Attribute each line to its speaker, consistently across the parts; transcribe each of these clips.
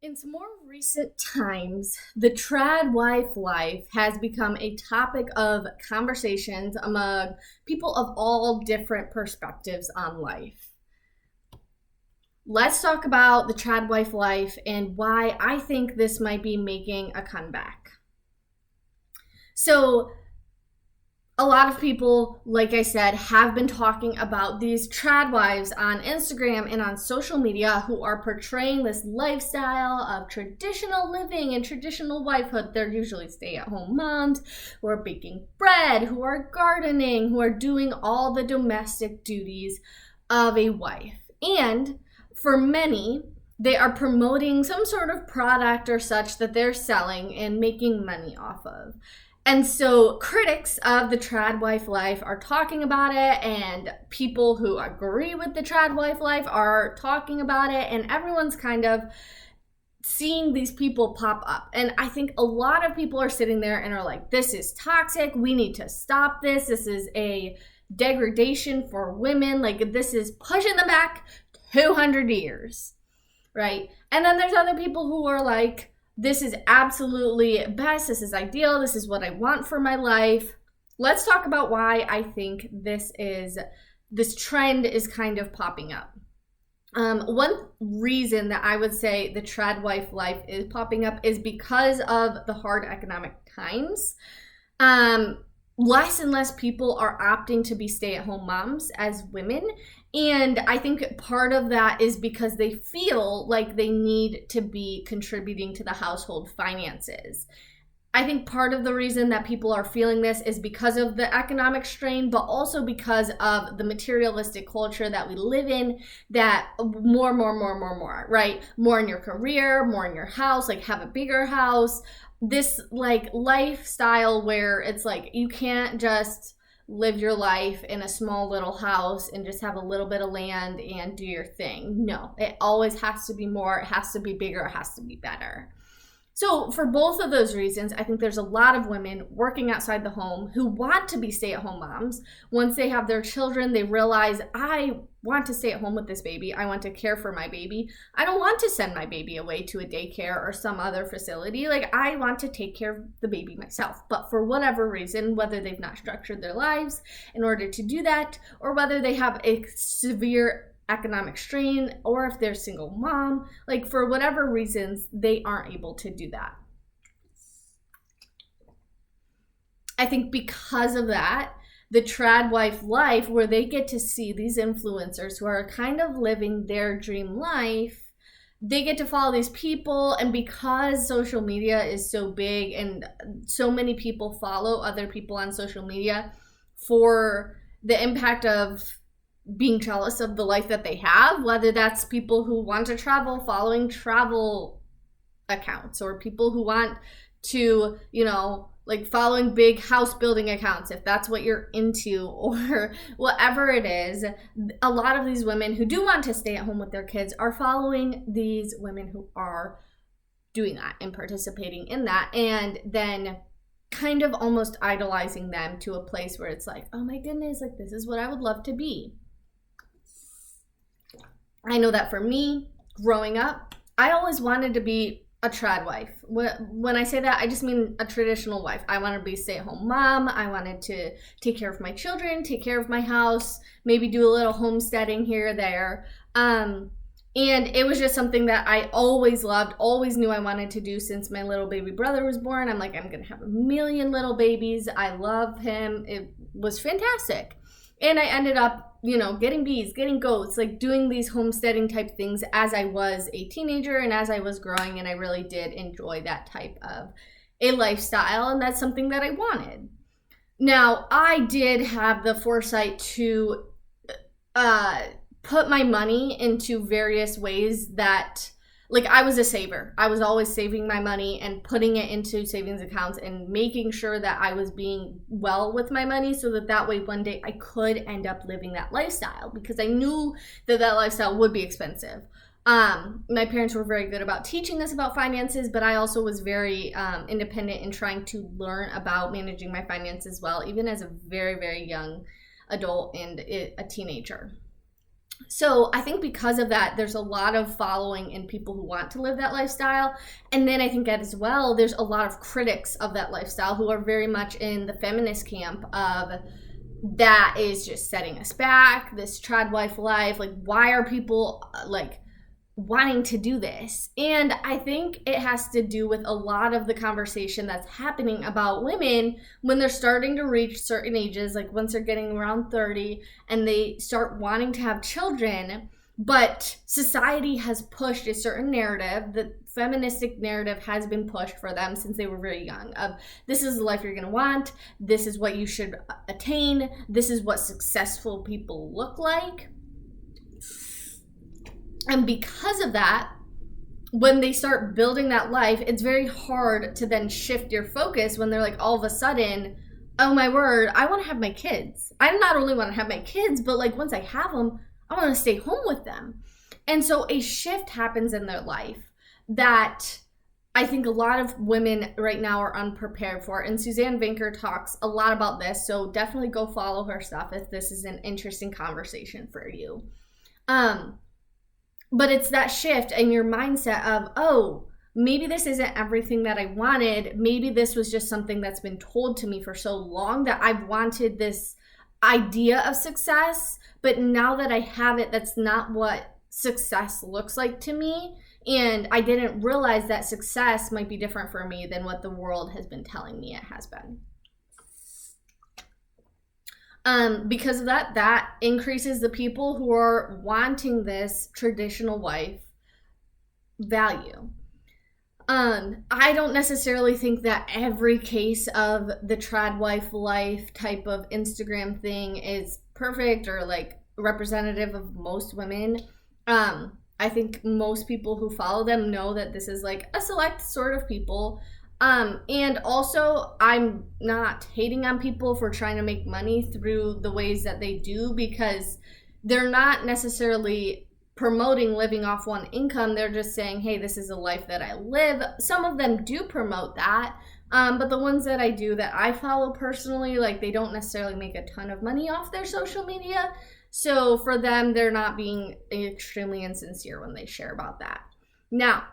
Speaker 1: In some more recent times, the TradWife life has become a topic of conversations among people of all different perspectives on life. Let's talk about the TradWife life and why I think this might be making a comeback. So, a lot of people, like I said, have been talking about these trad wives on Instagram and on social media who are portraying this lifestyle of traditional living and traditional wifehood. They're usually stay-at-home moms who are baking bread, who are gardening, who are doing all the domestic duties of a wife. And for many, they are promoting some sort of product or such that they're selling and making money off of. And so critics of the TradWife life are talking about it, and people who agree with the TradWife life are talking about it, and everyone's kind of seeing these people pop up. And I think a lot of people are sitting there and are like, this is toxic. We need to stop this. This is a degradation for women. Like, this is pushing them back 200 years, right? And then there's other people who are like, this is absolutely best. This is ideal. This is what I want for my life. Let's talk about why I think this trend is kind of popping up. One reason that I would say the TradWife life is popping up is because of the hard economic times. Less and less people are opting to be stay-at-home moms as women. And I think part of that is because they feel like they need to be contributing to the household finances. I think part of the reason that people are feeling this is because of the economic strain, but also because of the materialistic culture that we live in, that more, right? More in your career, more in your house, like have a bigger house. This like lifestyle where it's like you can't just live your life in a small little house and just have a little bit of land and do your thing. No, it always has to be more, it has to be bigger, it has to be better. So for both of those reasons, I think there's a lot of women working outside the home who want to be stay-at-home moms. Once they have their children, they realize, I want to stay at home with this baby. I want to care for my baby. I don't want to send my baby away to a daycare or some other facility. Like, I want to take care of the baby myself. But for whatever reason, whether they've not structured their lives in order to do that, or whether they have a severe economic strain, or if they're a single mom, like for whatever reasons, they aren't able to do that. I think because of that, the TradWife life, where they get to see these influencers who are kind of living their dream life, they get to follow these people. And because social media is so big and so many people follow other people on social media for the impact of being jealous of the life that they have, whether that's people who want to travel, following travel accounts, or people who want to, like following big house building accounts, if that's what you're into, or whatever it is. A lot of these women who do want to stay at home with their kids are following these women who are doing that and participating in that, and then kind of almost idolizing them to a place where it's like, oh my goodness, like this is what I would love to be. I know that for me, growing up, I always wanted to be a trad wife. When I say that, I just mean a traditional wife. I wanted to be a stay-at-home mom. I wanted to take care of my children, take care of my house, maybe do a little homesteading here or there. And it was just something that I always loved, always knew I wanted to do since my little baby brother was born. I'm like, I'm going to have a million little babies. I love him. It was fantastic. And I ended up, getting bees, getting goats, like doing these homesteading type things as I was a teenager and as I was growing. And I really did enjoy that type of a lifestyle. And that's something that I wanted. Now, I did have the foresight to put my money into various ways that, like, I was a saver. I was always saving my money and putting it into savings accounts and making sure that I was being well with my money so that way one day I could end up living that lifestyle, because I knew that lifestyle would be expensive. My parents were very good about teaching us about finances, but I also was very independent in trying to learn about managing my finances well, even as a very, very young adult and a teenager. So I think because of that, there's a lot of following in people who want to live that lifestyle. And then I think as well, there's a lot of critics of that lifestyle who are very much in the feminist camp of that is just setting us back, this TradWife life. Like, why are people like wanting to do this? And I think it has to do with a lot of the conversation that's happening about women when they're starting to reach certain ages, like once they're getting around 30 and they start wanting to have children. But society has pushed a certain narrative. The feministic narrative has been pushed for them since they were very young of this is the life you're going to want, this is what you should attain, this is what successful people look like. And because of that, when they start building that life, it's very hard to then shift your focus when they're like all of a sudden, oh my word, I want to have my kids. I not only want to have my kids, but like once I have them, I want to stay home with them. And so a shift happens in their life that I think a lot of women right now are unprepared for. And Suzanne Vanker talks a lot about this. So definitely go follow her stuff if this is an interesting conversation for you. But it's that shift in your mindset of, oh, maybe this isn't everything that I wanted. Maybe this was just something that's been told to me for so long that I've wanted this idea of success. But now that I have it, that's not what success looks like to me. And I didn't realize that success might be different for me than what the world has been telling me it has been. Because of that increases the people who are wanting this traditional wife value. I don't necessarily think that every case of the TradWife life type of Instagram thing is perfect or like representative of most women. I think most people who follow them know that this is like a select sort of people. And also, I'm not hating on people for trying to make money through the ways that they do, because they're not necessarily promoting living off one income. They're just saying, hey, this is a life that I live. Some of them do promote that. But the ones that I do that I follow personally, like they don't necessarily make a ton of money off their social media. So for them, they're not being extremely insincere when they share about that. Now,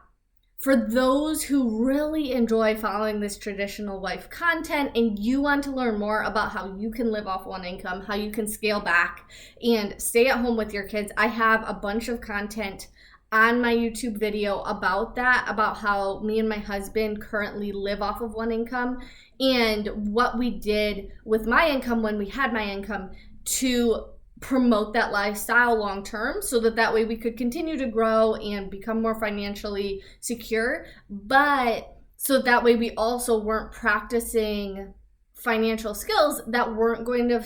Speaker 1: for those who really enjoy following this traditional wife content and you want to learn more about how you can live off one income, how you can scale back and stay at home with your kids, I have a bunch of content on my YouTube video about that, about how me and my husband currently live off of one income and what we did with my income when we had my income to promote that lifestyle long term, so that way we could continue to grow and become more financially secure, but so that way we also weren't practicing financial skills that weren't going to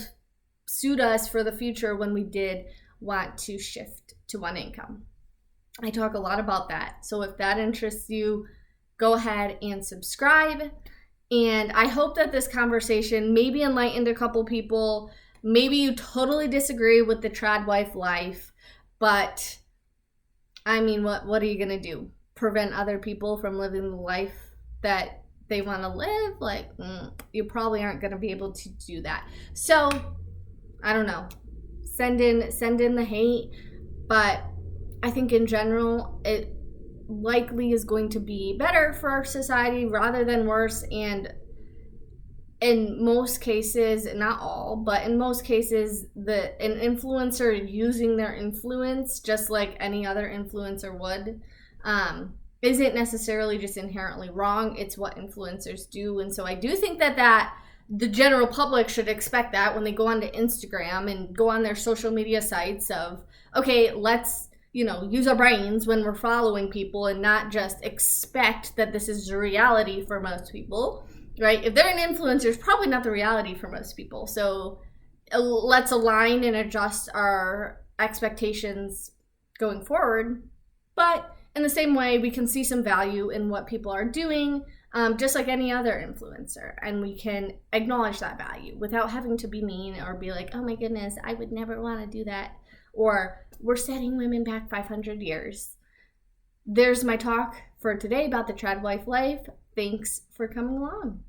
Speaker 1: suit us for the future when we did want to shift to one income. I talk a lot about that. So if that interests you, go ahead and subscribe. And I hope that this conversation maybe enlightened a couple people. Maybe you totally disagree with the TradWife life, but I mean, what are you going to do? Prevent other people from living the life that they want to live? Like, you probably aren't going to be able to do that. So, I don't know. Send in the hate, but I think in general, it likely is going to be better for our society rather than worse. And in most cases, not all, but in most cases, an influencer using their influence, just like any other influencer would, isn't necessarily just inherently wrong. It's what influencers do. And so I do think that the general public should expect that when they go onto Instagram and go on their social media sites of, okay, let's, use our brains when we're following people and not just expect that this is the reality for most people. Right? If they're an influencer, it's probably not the reality for most people. So let's align and adjust our expectations going forward. But in the same way, we can see some value in what people are doing, just like any other influencer. And we can acknowledge that value without having to be mean or be like, oh my goodness, I would never want to do that. Or we're setting women back 500 years. There's my talk for today about the TradWife life. Thanks for coming along.